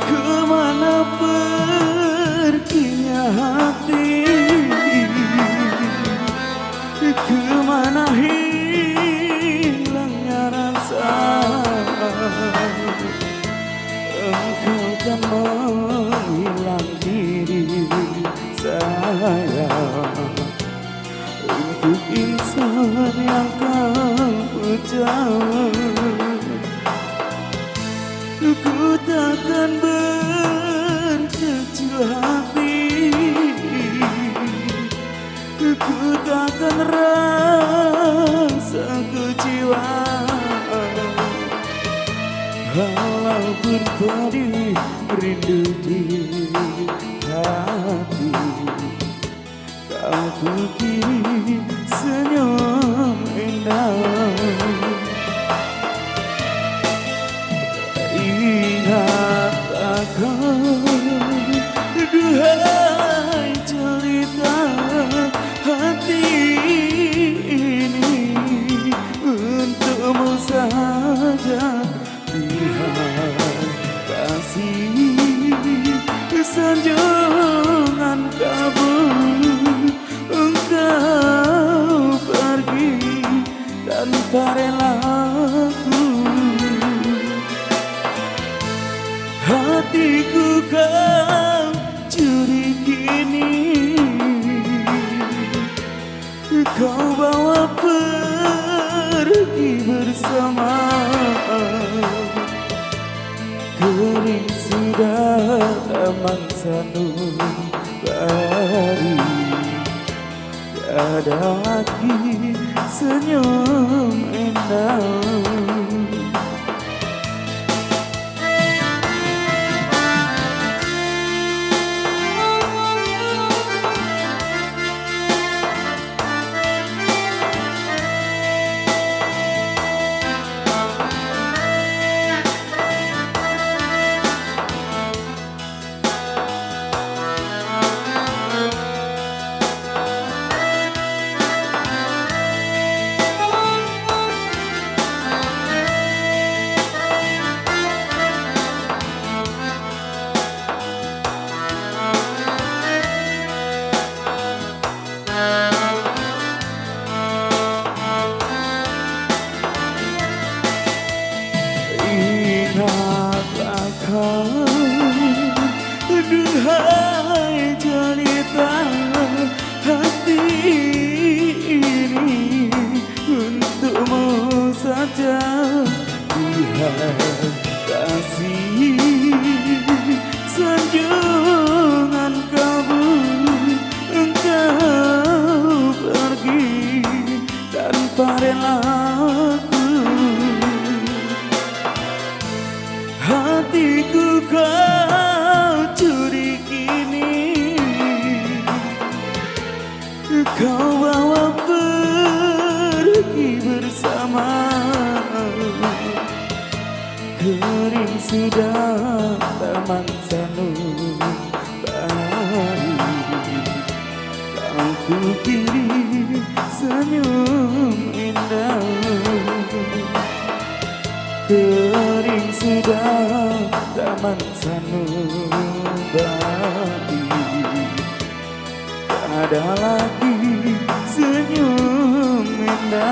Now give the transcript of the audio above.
Kemana perginya hati, kemana hilangnya rasa. Engkau kan menghilang diri saya untuk insan yang kau ucap. Ku takkan berkecil hati, ku takkan rasa kecewa, walaupun pedih rindu di hati. Kau kukiri senyum indah. Ingatkah kau, duhai cerita hati ini untukmu saja. Lihat kasih sanjungan kabur, engkau pergi tanpa relaku. Hatiku kau curi kini, kau bawa pergi bersama. Kering sudah taman sanubari, tiada lagi senyum indah. Ingatlah kau, duhai cerita hati ini untukmu saja. Lihat kasih sanjungan kabur, engkau pergi tanpa relaku. Hatiku kau curi kini, kau bawa pergi bersama. Kering sudah taman sanubari, kau kukiri senyum indah. Kering sudah taman sanubari, tak ada lagi